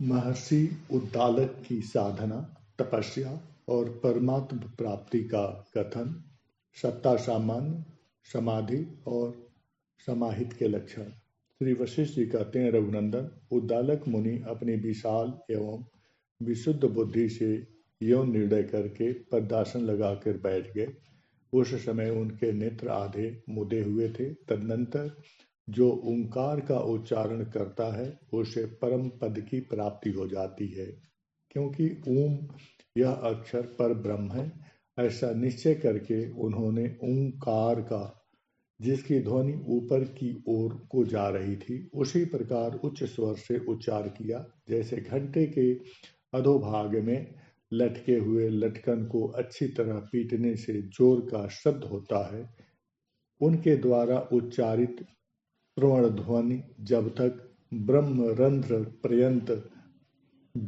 महर्षि उद्दालक की साधना, तपस्या और परमात्म प्राप्ति का कथन। सत्ता, सामान्य, समाधि और समाहित के लक्षण। श्री वशिष्ठ जी कहते हैं, रघुनंदन, उद्दालक मुनि अपनी विशाल एवं विशुद्ध बुद्धि से यो निर्णय करके पद्मासन लगाकर बैठ गए। उस समय उनके नेत्र आधे मुदे हुए थे। तदनंतर जो ओंकार का उच्चारण करता है उसे परम पद की प्राप्ति हो जाती है, क्योंकि ओम यह अक्षर पर ब्रह्म है। ऐसा निश्चय करके उन्होंने ओंकार का, जिसकी ध्वनि ऊपर की ओर को जा रही थी, उसी प्रकार उच्च स्वर से उच्चार किया, जैसे घंटे के अधोभाग में लटके हुए लटकन को अच्छी तरह पीटने से जोर का शब्द होता है। उनके द्वारा उच्चारित प्रवण ध्वनि जब तक ब्रह्मरंध्र पर्यंत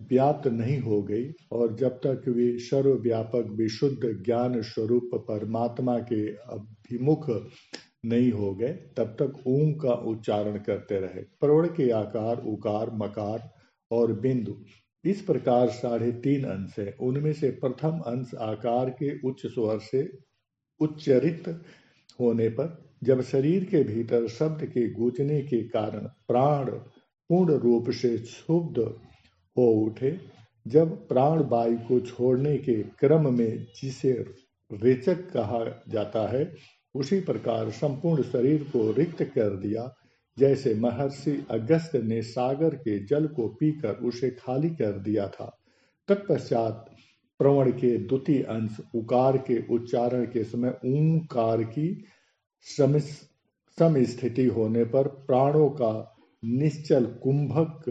व्याप्त नहीं हो गई और जब तक वे सर्वव्यापक विशुद्ध ज्ञान स्वरूप परमात्मा के अभिमुख नहीं हो गए, तब तक ओम का उच्चारण करते रहे। प्रवण के आकार उकार, मकार और बिंदु इस प्रकार 3.5 अंश है। उनमें से प्रथम अंश आकार के उच्च स्वर से उच्चरित होने पर जब शरीर के भीतर शब्द के गूंजने के कारण प्राण पूर्ण रूप से क्षुब्ध हो उठे, जब प्राण वायु को छोड़ने के क्रम में जिसे रेचक कहा जाता है, उसी प्रकार संपूर्ण शरीर को रिक्त कर दिया, जैसे महर्षि अगस्त्य ने सागर के जल को पीकर उसे खाली कर दिया था। तत्पश्चात प्रवण के द्वितीय अंश उकार के उच्चारण के समय ओंकार की समस्थिति होने पर प्राणों का निश्चल कुंभक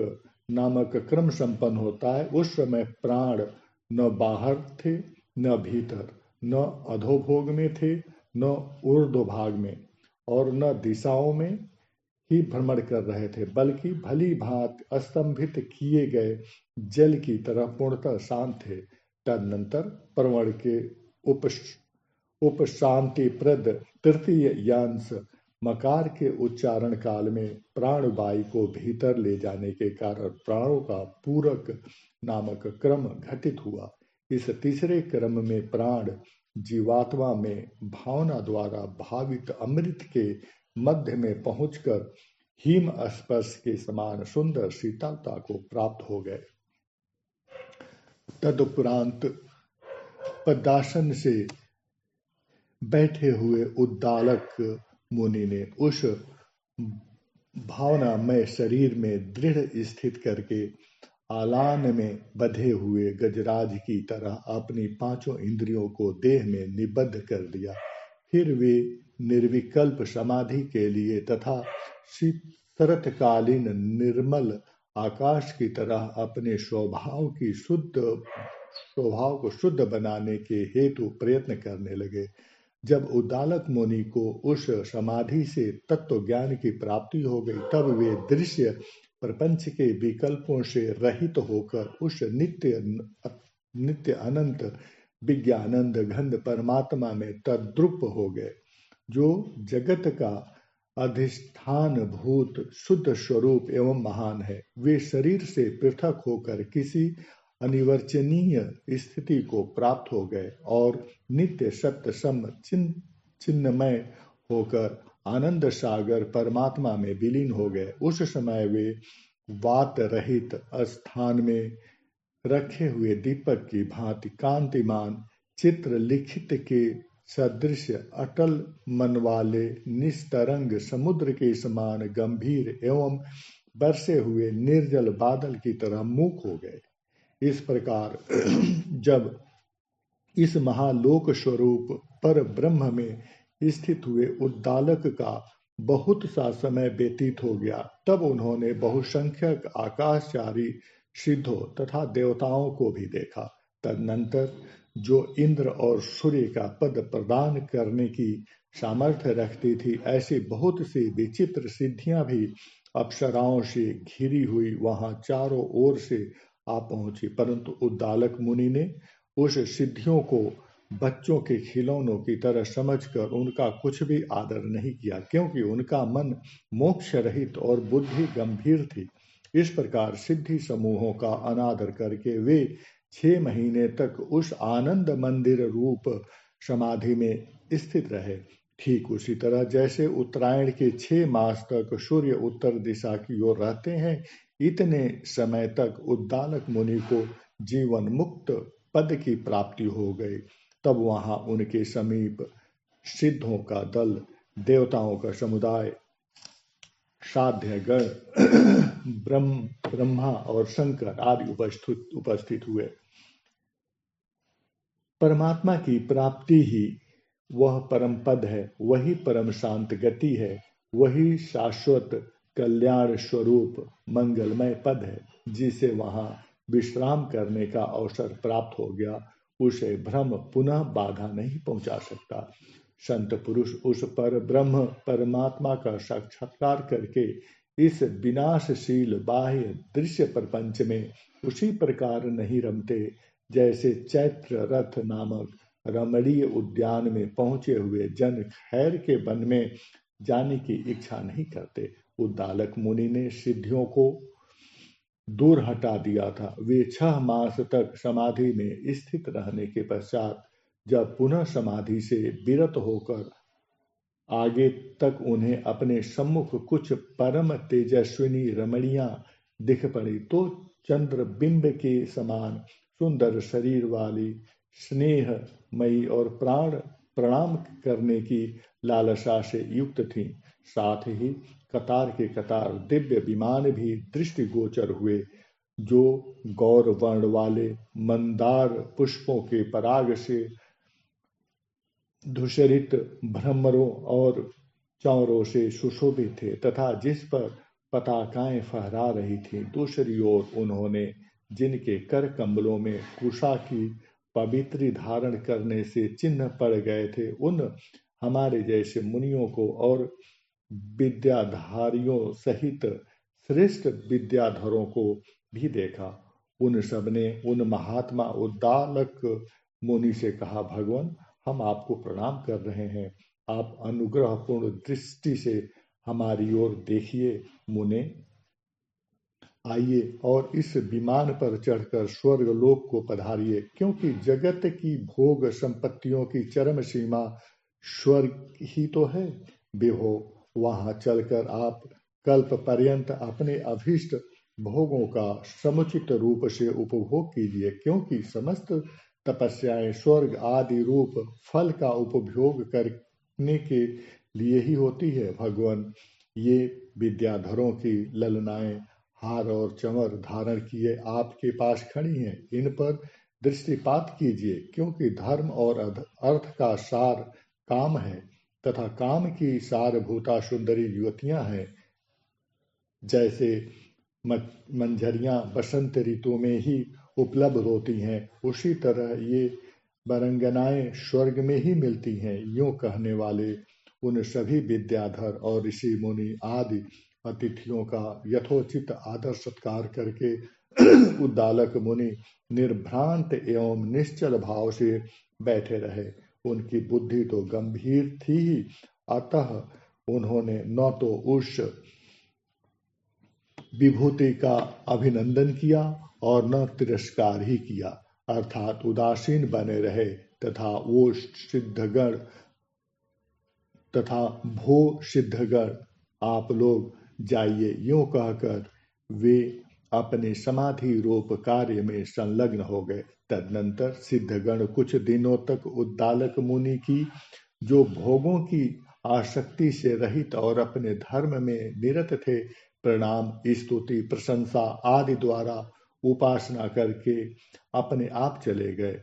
नामक क्रम संपन्न होता है। उस समय प्राण न बाहर थे, न भीतर, न अधोभोग में थे, न ऊर्ध्वभाग में और न दिशाओं में ही भ्रमण कर रहे थे, बल्कि भली भांति अस्तंभित किए गए जल की तरह पूर्णतः शांत थे। तदनंतर प्रवण के उपशांतिप्रद तृतीय यांश मकार के उच्चारण काल में प्राणवायु को भीतर ले जाने के कारण प्राणों का पूरक नामक क्रम घटित हुआ। इस तीसरे क्रम में प्राण जीवात्मा में भावना द्वारा भावित अमृत के मध्य में पहुंचकर हिम स्पर्श के समान सुंदर शीतलता को प्राप्त हो गए। तदुपरांत पद्मासन से बैठे हुए उद्दालक मुनि ने उस भावनामय शरीर में दृढ़ स्थित करके आलान में बंधे हुए गजराज की तरह अपनी 5 इंद्रियों को देह में निबद्ध कर दिया। फिर वे निर्विकल्प समाधि के लिए तथा शरतकालीन निर्मल आकाश की तरह अपने स्वभाव को शुद्ध बनाने के हेतु प्रयत्न करने लगे। जब उद्दालक मुनि को उस समाधि से तत्व ज्ञान की प्राप्ति हो गई, तब वे दृश्य प्रपंच के विकल्पों से रहित होकर उस नित्य अनंत विज्ञानंद घंद परमात्मा में तद्रुप हो गए, जो जगत का अधिष्ठान भूत शुद्ध स्वरूप एवं महान है। वे शरीर से पृथक होकर किसी अनिवर्चनीय स्थिति को प्राप्त हो गए और नित्य सत्य सम चिन्मय होकर आनंद सागर परमात्मा में विलीन हो गए। उस समय वे वात रहित स्थान में रखे हुए दीपक की भांति कांतिमान चित्र लिखित के सदृश अटल मन वाले निस्तरंग समुद्र के समान गंभीर एवं बरसे हुए निर्जल बादल की तरह मूक हो गए। इस प्रकार जब इस महालोक स्वरूप पर ब्रह्म में स्थित हुए उद्दालक का बहुत सा समय व्यतीत हो गया, तब उन्होंने बहुसंख्यक आकाशचारी सिद्धों तथा देवताओं को भी देखा। तदनंतर जो इंद्र और सूर्य का पद प्रदान करने की सामर्थ्य रखती थी, ऐसी बहुत सी विचित्र सिद्धियां भी अप्सराओं से घिरी हुई वहां चारों ओर से आ पहुंची, परंतु उद्दालक मुनि ने उस सिद्धियों को बच्चों के खिलौनों की तरह समझकर उनका कुछ भी आदर नहीं किया, क्योंकि उनका मन मोक्ष रहित और बुद्धि गंभीर थी। इस प्रकार सिद्धि समूहों का अनादर करके वे 6 महीने तक उस आनंद मंदिर रूप समाधि में स्थित रहे। ठीक उसी तरह जैसे उत्तरायण के 6 मास तक सूर्य उत्तर दिशा की ओर रहते हैं, इतने समय तक उद्दालक मुनि को जीवन मुक्त पद की प्राप्ति हो गई। तब वहां उनके समीप सिद्धों का दल, देवताओं का समुदाय, साध्य गण, ब्रह्मा और शंकर आदि उपस्थित हुए। परमात्मा की प्राप्ति ही वह परम पद है, वही परम शांत गति है, वही शाश्वत कल्याण स्वरूप मंगलमय पद है। जिसे वहां विश्राम करने का अवसर प्राप्त हो गया, उसे भ्रम पुनः बाधा नहीं पहुंचा सकता। संत पुरुष उस पर ब्रह्म परमात्मा का साक्षात्कार करके इस विनाशशील बाह्य दृश्य प्रपंच में उसी प्रकार नहीं रमते जैसे चैत्र रथ नामक रमणीय उद्यान में पहुंचे हुए जन खैर के वन में जाने की इच्छा नहीं करते। उद्दालक मुनि ने सिद्धियों को दूर हटा दिया था। वे 6 मास तक समाधि में स्थित रहने के पश्चात जब पुनः समाधि से विरत होकर आगे तक उन्हें अपने सम्मुख कुछ परम तेजस्विनी रमणियां दिख पड़ी, तो चंद्रबिंब के समान सुंदर शरीर वाली, स्नेहमयी और प्रणाम करने की लालसा से युक्त थीं। साथ ही कतार के कतार दिव्य विमान भी दृष्टिगोचर हुए, जो गौर वर्ण वाले मंदार पुष्पों के पराग से धूसरित भ्रमरों और चौरों से सुशोभित थे तथा जिस पर पताकाएं फहरा रही थीं। दूसरी ओर उन्होंने जिनके कर कमलों में कुशा की पवित्री धारण करने से चिन्ह पड़ गए थे, उन हमारे जैसे मुनियों को और विद्याधारियों सहित श्रेष्ठ विद्याधरों को भी देखा। उन सब ने उन महात्मा उद्दालक मुनि से कहा, भगवान, हम आपको प्रणाम कर रहे हैं, आप अनुग्रहपूर्ण दृष्टि से हमारी ओर देखिए। मुने, आइए और इस विमान पर चढ़कर स्वर्ग लोक को पधारिए, क्योंकि जगत की भोग संपत्तियों की चरम सीमा स्वर्ग ही तो है। बेहो, वहां चलकर आप कल्प पर्यंत अपने अभीष्ट भोगों का समुचित रूप से उपभोग कीजिए, क्योंकि समस्त तपस्याएं स्वर्ग आदि रूप फल का उपभोग करने के लिए ही होती है। भगवान, ये विद्याधरों की ललनाएं हार और चमर धारण किए आपके पास खड़ी हैं, इन पर दृष्टिपात कीजिए, क्योंकि धर्म और अर्थ का सार काम है तथा काम की सारभूता सुंदरी युवतियां हैं। जैसे मंझरियां बसंत ऋतु में ही उपलब्ध होती हैं, उसी तरह ये बरंगनाएं स्वर्ग में ही मिलती हैं। यूं कहने वाले उन सभी विद्याधर और ऋषि मुनि आदि अतिथियों का यथोचित आदर सत्कार करके उद्दालक मुनि निर्भ्रांत एवं निश्चल भाव से बैठे रहे। उनकी बुद्धि तो गंभीर थी ही, अतः उन्होंने न तो उस विभूति का अभिनंदन किया और न तिरस्कार ही किया, अर्थात उदासीन बने रहे तथा वो सिद्धगण तथा भो सिद्धगण, आप लोग जाइए, यूं कहकर वे अपने समाधि रूप कार्य में संलग्न हो गए। तदनंतर सिद्धगण कुछ दिनों तक उद्दालक मुनि की, जो भोगों की आसक्ति से रहित और अपने धर्म में निरत थे, प्रणाम, स्तुति, प्रशंसा आदि द्वारा उपासना करके अपने आप चले गए।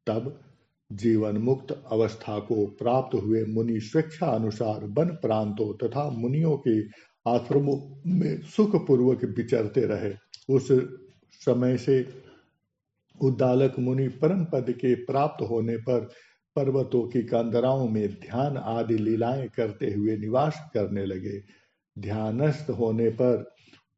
तब जीवन मुक्त अवस्था को प्राप्त हुए मुनि स्वेच्छा अनुसार वन प्रांतों तथा मुनियों के आश्रमों में सुखपूर्वक विचरते रहे। उस समय से उद्दालक मुनि परम पद के प्राप्त होने पर पर्वतों की कंदराओं में ध्यान आदि लीलाएं करते हुए निवास करने लगे। ध्यानस्थ होने पर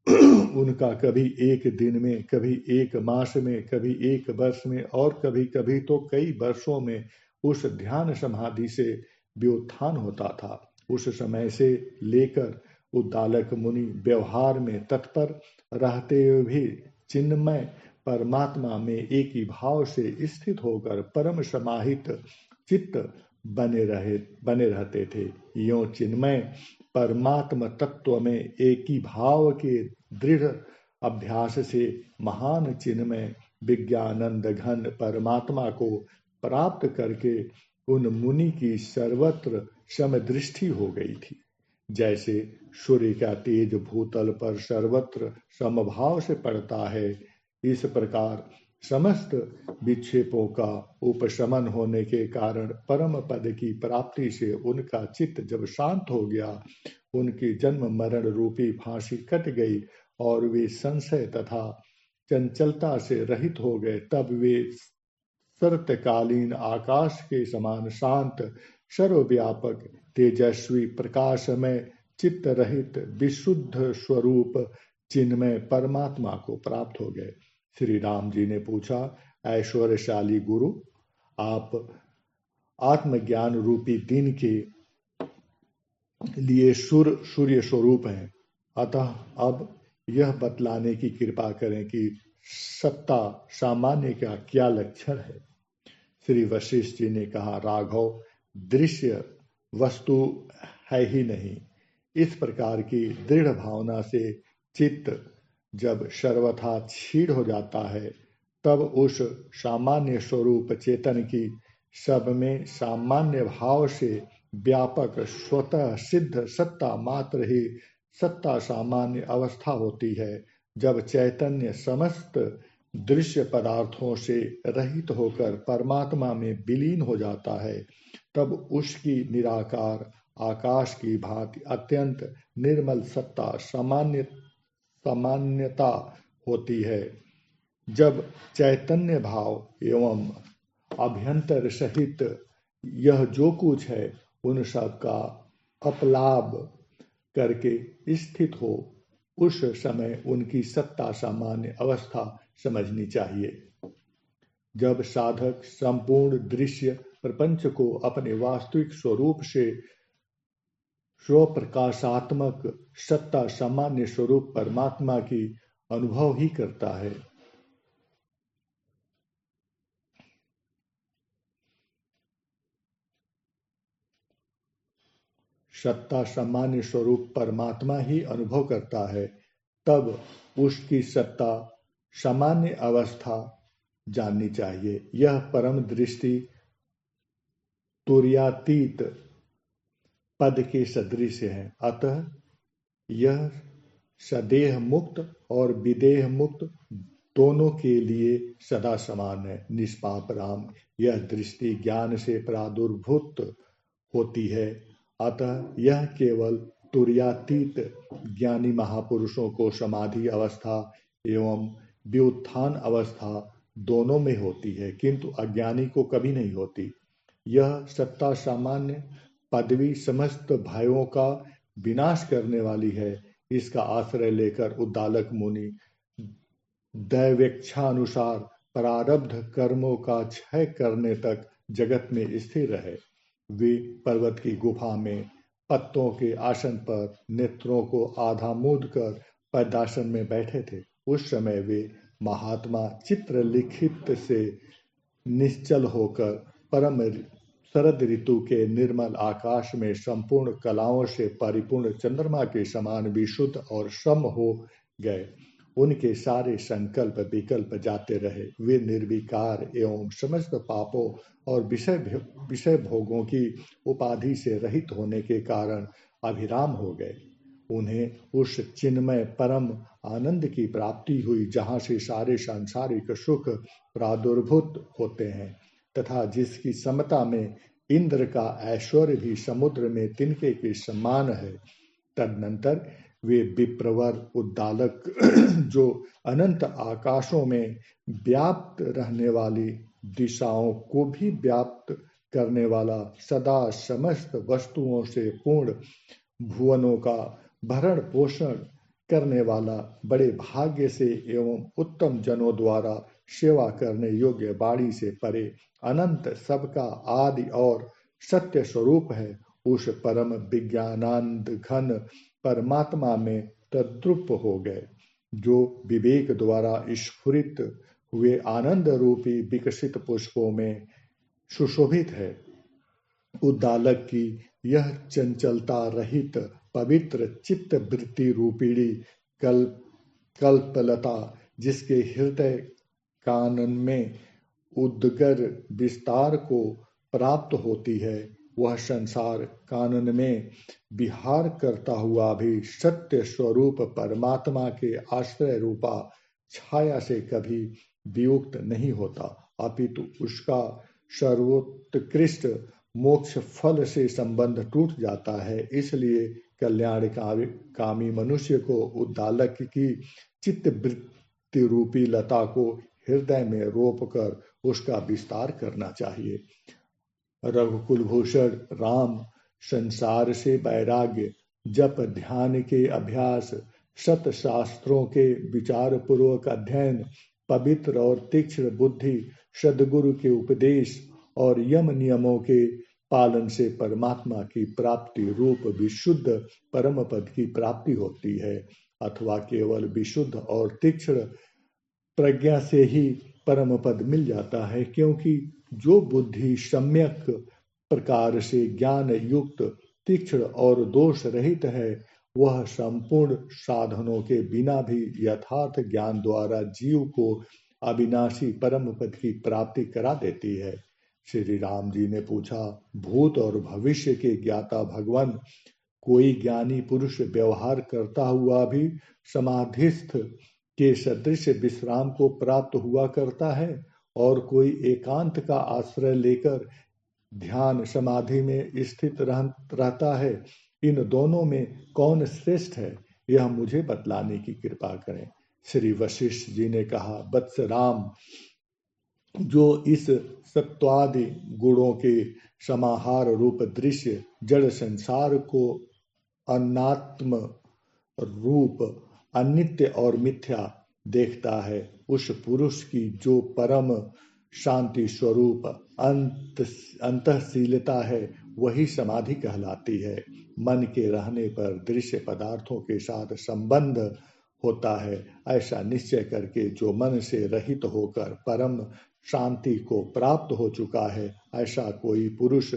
उनका कभी एक दिन में, कभी एक मास में, कभी एक वर्ष में और कभी कभी तो कई वर्षों में उस ध्यान समाधि से व्युत्थान होता था। उस समय से लेकर उद्दालक मुनि व्यवहार में तत्पर रहते हुए भी चिन्मय परमात्मा में एक ही भाव से स्थित होकर परम समाहित चित्त बने रहते थे। यों चिन्मय परमात्म तत्व में एक ही भाव के दृढ़ अभ्यास से महान चिन्मय विज्ञानंद घन परमात्मा को प्राप्त करके उन मुनि की सर्वत्र समदृष्टि हो गई थी। जैसे सूर्य का तेज भूतल पर सर्वत्र समभाव से पड़ता है, इस प्रकार समस्त विक्षेपों का उपशमन होने के कारण परम पद की प्राप्ति से उनका चित्त जब शांत हो गया, उनकी जन्म मरण रूपी फांसी कट गई और वे संशय तथा चंचलता से रहित हो गए, तब वे शरतकालीन आकाश के समान शांत सर्वव्यापक तेजस्वी प्रकाशमय चित्त रहित विशुद्ध स्वरूप चिन्मय परमात्मा को प्राप्त हो गए। श्री राम जी ने पूछा, ऐश्वर्यशाली गुरु, आप आत्मज्ञान रूपी दिन के लिए सूर्य स्वरूप हैं, अतः अब यह बतलाने की कृपा करें कि सत्ता सामान्य का क्या लक्षण है। श्री वशिष्ठ जी ने कहा, राघव, दृश्य वस्तु है ही नहीं। इस प्रकार की दृढ़ भावना से चित्त जब सर्वथा क्षीण हो जाता है, तब उस सामान्य स्वरूप चेतन की सब में सामान्य भाव से व्यापक स्वतः सिद्ध सत्ता मात्र ही सत्ता सामान्य अवस्था होती है। जब चैतन्य समस्त दृश्य पदार्थों से रहित होकर परमात्मा में विलीन हो जाता है, तब उसकी निराकार आकाश की भांति अत्यंत निर्मल सत्ता सामान्यता होती है। जब चैतन्य भाव एवं अभ्यंतर सहित यह जो कुछ है उन सब का अपलाप करके स्थित हो, उस समय उनकी सत्ता सामान्य अवस्था समझनी चाहिए। जब साधक संपूर्ण दृश्य प्रपंच को अपने वास्तविक स्वरूप से स्वप्रकाशात्मक सत्ता सामान्य स्वरूप परमात्मा की अनुभव ही करता है, सत्ता सामान्य स्वरूप परमात्मा ही अनुभव करता है, तब उसकी सत्ता सामान्य अवस्था जाननी चाहिए। यह परम दृष्टि तुर्यातीत पद के सदृश है, अतः यह सदेह मुक्त और विदेह मुक्त दोनों के लिए सदा समान है। निष्पाप राम, यह दृष्टि ज्ञान से प्रादुर्भूत होती है, अतः यह केवल तुर्यातीत ज्ञानी महापुरुषों को समाधि अवस्था एवं व्युत्थान अवस्था दोनों में होती है, किंतु अज्ञानी को कभी नहीं होती। यह सत्ता सामान्य पदवी समस्त भयों का विनाश करने वाली है। इसका आश्रय लेकर उद्दालक मुनि दैवेच्छानुसार प्रारब्ध कर्मों का क्षय करने तक जगत में स्थिर रहे। वे पर्वत की गुफा में पत्तों के आसन पर नेत्रों को आधा मूंद कर पद्मासन में बैठे थे। उस समय वे महात्मा चित्र लिखित से निश्चल होकर परम शरद ऋतु के निर्मल आकाश में संपूर्ण कलाओं से परिपूर्ण चंद्रमा के समान विशुद्ध और सम हो गए। उनके सारे संकल्प विकल्प जाते रहे। वे निर्विकार एवं समस्त पापों और विषय भोगों की उपाधि से रहित होने के कारण अभिराम हो गए। उन्हें उस चिन्मय परम आनंद की प्राप्ति हुई जहाँ से सारे सांसारिक सुख प्रादुर्भूत होते हैं तथा जिसकी समता में इंद्र का ऐश्वर्य भी समुद्र में तिनके के समान है। तदनंतर वे विप्रवर उद्दालक जो अनंत आकाशों में व्याप्त रहने वाली दिशाओं को भी व्याप्त करने वाला सदा समस्त वस्तुओं से पूर्ण भुवनों का भरण पोषण करने वाला बड़े भाग्य से एवं उत्तम जनों द्वारा सेवा करने योग्य वाणी से परे अनंत सबका आदि और सत्य स्वरूप है। उस परम विज्ञानानंद घन परमात्मा में तद्रुप हो गए, जो विवेक द्वारा स्फुरित हुए आनंद रूपी विकसित पुष्पों में सुशोभित है। उद्दालक की यह चंचलता रहित पवित्र चित्त वृत्ति रूपिणी कल्पलता, जिसके हृदय कानन में उद्गर विस्तार को प्राप्त होती है, वह संसार कानन में विहार करता हुआ भी सत्य स्वरूप परमात्मा के आश्रय रूपा छाया से कभी वियुक्त नहीं होता, अपितु उसका सर्वोत्कृष्ट मोक्ष फल से संबंध टूट जाता है। इसलिए कल्याण कामी मनुष्य को उद्दालक की चित्त वृत्ति रूपी लता को हृदय में रोप कर उसका विस्तार करना चाहिए। रघुकुल भूषण राम संसार से वैराग्य, जप ध्यान के अभ्यास, सत शास्त्रों के विचार पूर्वक अध्ययन, पवित्र और तीक्ष्ण बुद्धि, सद्गुरु के उपदेश और यम नियमों के पालन से परमात्मा की प्राप्ति रूप विशुद्ध परम पद की प्राप्ति होती है, अथवा केवल विशुद्ध और तीक्ष्ण प्रज्ञा से ही परम पद मिल जाता है, क्योंकि जो बुद्धि सम्यक प्रकार से ज्ञान युक्त, तीक्ष्ण और दोष रहित है, वह संपूर्ण साधनों के बिना भी यथार्थ ज्ञान द्वारा जीव को अविनाशी परम पद की प्राप्ति करा देती है। श्री राम जी ने पूछा, भूत और भविष्य के ज्ञाता भगवान, कोई ज्ञानी पुरुष व्यवहार करता हुआ भी समाधिस्थ के सदृश विश्राम को प्राप्त हुआ करता है, और कोई एकांत का आश्रय लेकर ध्यान समाधि में स्थित रहता है। इन दोनों में कौन श्रेष्ठ है, यह मुझे बतलाने की कृपा करें। श्री वशिष्ठ जी ने कहा, वत्स राम, जो इस सत्वादि गुणों के समाहार रूप दृश्य जड़ संसार को अनात्म रूप अनित्य और मिथ्या देखता है, उस पुरुष की जो परम शांति स्वरूप अंतःशीलता है, वही समाधि कहलाती है। मन के रहने पर दृश्य पदार्थों के साथ संबंध होता है, ऐसा निश्चय करके जो मन से रहित होकर परम शांति को प्राप्त हो चुका है, ऐसा कोई पुरुष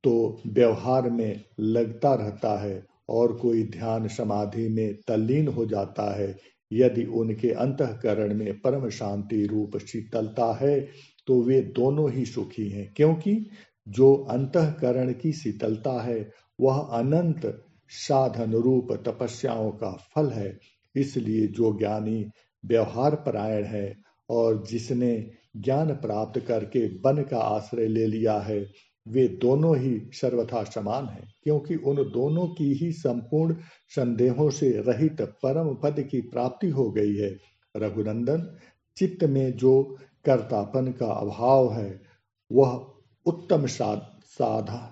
तो व्यवहार में लगता रहता है और कोई ध्यान समाधि में तल्लीन हो जाता है। यदि उनके अंतःकरण में परम शांति रूप शीतलता है, तो वे दोनों ही सुखी हैं, क्योंकि जो अंतःकरण की शीतलता है, वह अनंत साधन रूप तपस्याओं का फल है। इसलिए जो ज्ञानी व्यवहार परायण है और जिसने ज्ञान प्राप्त करके वन का आश्रय ले लिया है, वे दोनों ही सर्वथा समान हैं, क्योंकि उन दोनों की ही संपूर्ण संदेहों से रहित परम पद की प्राप्ति हो गई है। रघुनंदन, चित्त में जो कर्तापन का अभाव है, वह उत्तम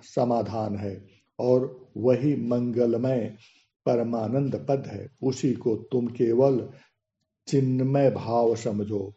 समाधान है, और वही मंगलमय परमानंद पद है। उसी को तुम केवल चिन्मय भाव समझो।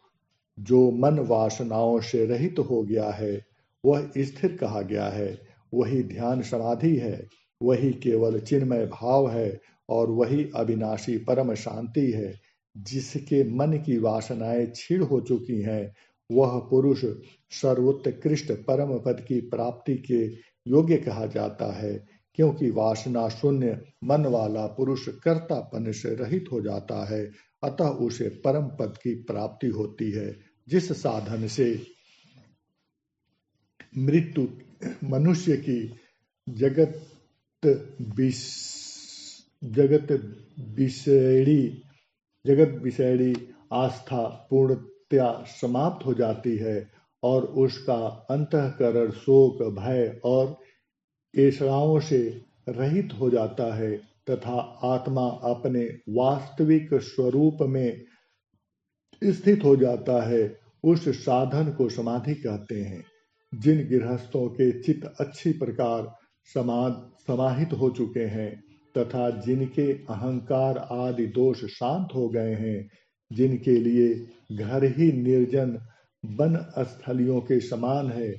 जो मन वासनाओं से रहित हो गया है, वह स्थिर कहा गया है। वही ध्यान समाधि है, वही केवल चिन्मय भाव है, और वही अविनाशी परम शांति है। जिसके मन की वासनाएं क्षीण हो चुकी हैं, वह पुरुष सर्वोत्कृष्ट परम पद की प्राप्ति के योग्य कहा जाता है, क्योंकि वासना शून्य मन वाला पुरुष कर्तापन से रहित हो जाता है। अतः उसे परम पद की प्राप्ति होती है। जिस साधन से मृत्यु मनुष्य की जगत विषयणी आस्था पूर्णतया समाप्त हो जाती है, और उसका अंतःकरण शोक, भय और ऐषणाओं से रहित हो जाता है, तथा आत्मा अपने वास्तविक स्वरूप में स्थित हो जाता है। उस साधन को समाधि कहते हैं। जिन गृहस्थों के चित्त अच्छी प्रकार समाहित हो चुके हैं, तथा जिनके अहंकार आदि दोष शांत हो गए हैं, जिनके लिए घर ही निर्जन वन स्थलियों के समान है,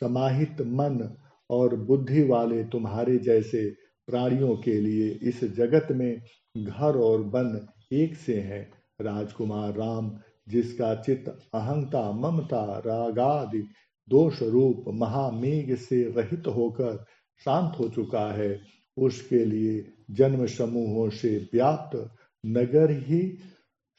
समाहित मन और बुद्धि वाले तुम्हारे जैसे प्राणियों के लिए इस जगत में घर और वन एक से हैं। राजकुमार राम, जिसका चित्त अहंता, ममता, रागादि दोष रूप महामेघ से रहित होकर शांत हो चुका है, उसके लिए जन्म समूहों से व्याप्त नगर ही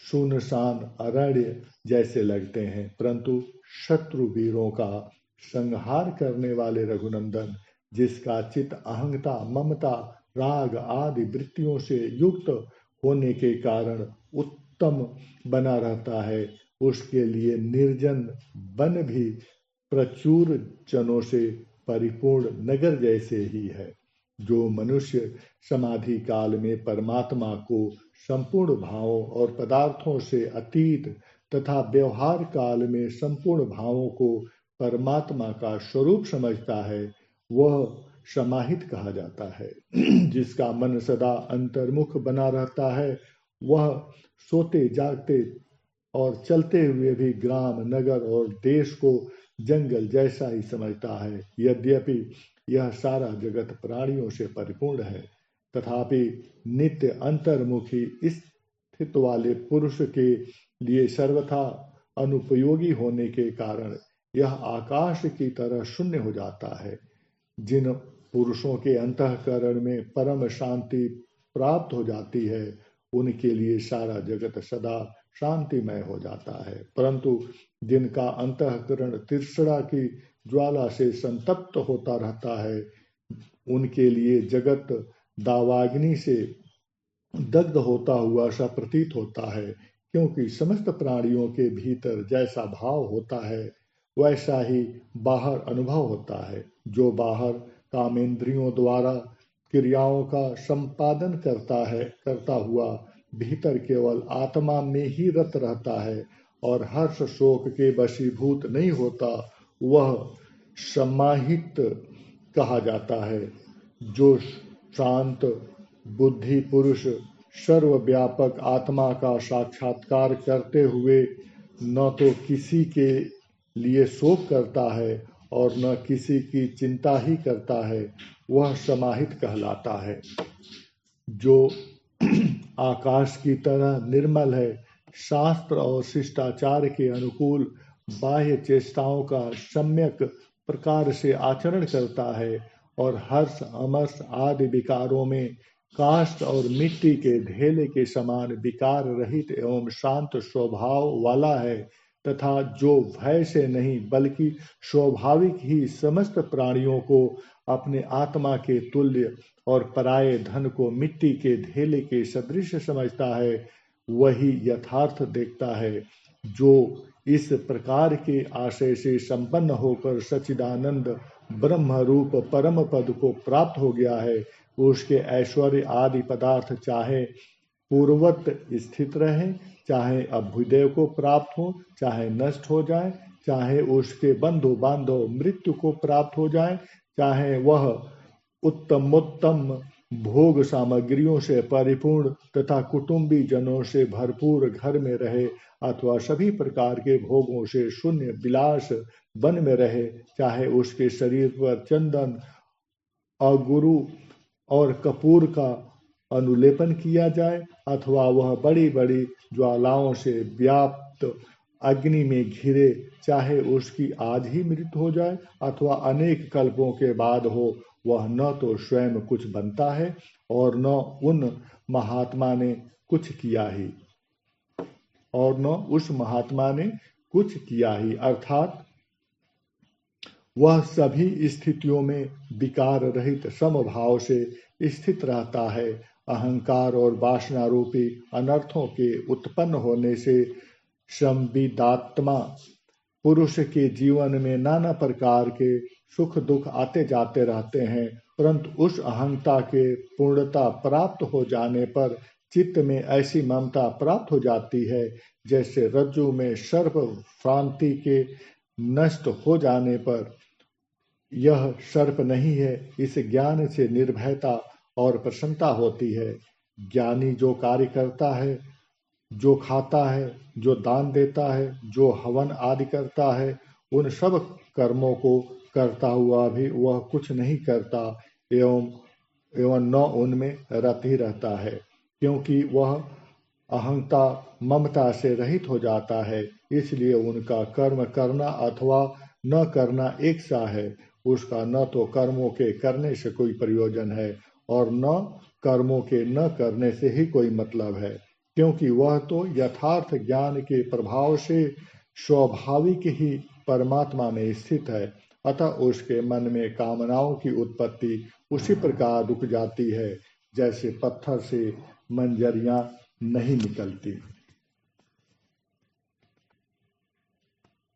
सुनसान अरण्य जैसे लगते हैं, परंतु शत्रु वीरों का संहार करने वाले रघुनंदन, जिसका चित्त अहंता, ममता, राग आदि वृत्तियों से युक्त होने के कारण उत्तम बना रहता है, उसके लिए निर्जन वन भी प्रचुर जनों से परिपूर्ण नगर जैसे ही है। जो मनुष्य समाधि काल में परमात्मा को संपूर्ण भावों और पदार्थों से अतीत तथा व्यवहार काल में संपूर्ण भावों को परमात्मा का स्वरूप समझता है, वह समाहित कहा जाता है। जिसका मन सदा अंतर्मुख बना रहता है, वह सोते जागते और चलते हुए भी ग्राम, नगर और देश को जंगल जैसा ही समझता है। यद्यपि यह सारा जगत प्राणियों से परिपूर्ण है, तथापि नित्य अंतर्मुखी स्थित वाले पुरुष के लिए सर्वथा अनुपयोगी होने के कारण यह आकाश की तरह शून्य हो जाता है। जिन पुरुषों के अंतःकरण में परम शांति प्राप्त हो जाती है, उनके लिए सारा जगत सदा शांतिमय हो जाता है, परंतु जिनका अंतःकरण तृष्णा की ज्वाला से संतप्त होता रहता है, उनके लिए जगत दावाग्नि से दग्ध होता हुआ सा प्रतीत होता है, क्योंकि समस्त प्राणियों के भीतर जैसा भाव होता है, वैसा ही बाहर अनुभव होता है। जो बाहर कामेंद्रियों द्वारा क्रियाओं का संपादन करता हुआ भीतर केवल आत्मा में ही रत रहता है और हर्ष शोक के वशीभूत नहीं होता, वह समाहित कहा जाता है। जो शांत बुद्धि पुरुष सर्वव्यापक आत्मा का साक्षात्कार करते हुए न तो किसी के लिए शोक करता है और न किसी की चिंता ही करता है, वह समाहित कहलाता है। जो आकाश की तरह निर्मल है, शास्त्र और शिष्टाचार के अनुकूल बाह्य चेष्टाओं का सम्यक प्रकार से आचरण करता है और हर्ष अमर्ष आदि विकारों में काष्ठ और मिट्टी के ढेले के समान विकार रहित एवं शांत स्वभाव वाला है, तथा जो भय से नहीं बल्कि स्वाभाविक ही समस्त प्राणियों को अपने आत्मा के तुल्य और पराये धन को मिट्टी के ढेले के सदृश समझता है, वही यथार्थ देखता है। जो इस प्रकार के आशय से संपन्न होकर सच्चिदानंद ब्रह्म रूप परम पद को प्राप्त हो गया है, उसके ऐश्वर्य आदि पदार्थ चाहे पूर्ववत स्थित रहे, चाहे अभ्युदय को प्राप्त हो, चाहे नष्ट हो जाए, चाहे उसके बंधु बांधव मृत्यु को प्राप्त हो जाए, चाहे वह उत्तमोत्तम भोग सामग्रियों से परिपूर्ण तथा कुटुंबी जनों से भरपूर घर में रहे, अथवा सभी प्रकार के भोगों से शून्य विलास वन में रहे, चाहे उसके शरीर पर चंदन, अगुरु और कपूर का अनुलेपन किया जाए, अथवा वह बड़ी बड़ी ज्वालाओं से व्याप्त अग्नि में घिरे, चाहे उसकी आज ही मृत्यु हो जाए अथवा अनेक कल्पों के बाद हो, वह न तो स्वयं कुछ बनता है और न उन महात्मा ने कुछ किया ही उस महात्मा ने कुछ किया ही, अर्थात वह सभी स्थितियों में विकार रहित समभाव से स्थित रहता है। अहंकार और वासना रूपी अनर्थों के उत्पन्न होने से संविदात्मा पुरुष के जीवन में नाना प्रकार के सुख दुख आते जाते रहते हैं, परंतु उस अहंता के पूर्णता प्राप्त हो जाने पर चित्त में ऐसी ममता प्राप्त हो जाती है, जैसे रज्जु में सर्प भ्रांति के नष्ट हो जाने पर यह सर्प नहीं है, इस ज्ञान से निर्भयता और प्रसन्नता होती है। ज्ञानी जो कार्य करता है, जो खाता है, जो दान देता है, जो हवन आदि करता है, उन सब कर्मों को करता हुआ भी वह कुछ नहीं करता एवं एवं न उनमें रत ही रहता है, क्योंकि वह अहंता ममता से रहित हो जाता है। इसलिए उनका कर्म करना अथवा न करना एक सा है। उसका न तो कर्मों के करने से कोई प्रयोजन है और न कर्मों के न करने से ही कोई मतलब है, क्योंकि वह तो यथार्थ ज्ञान के प्रभाव से स्वाभाविक ही परमात्मा में स्थित है। अतः उसके मन में कामनाओं की उत्पत्ति उसी प्रकार रुक जाती है जैसे पत्थर से मंजरियां नहीं निकलती।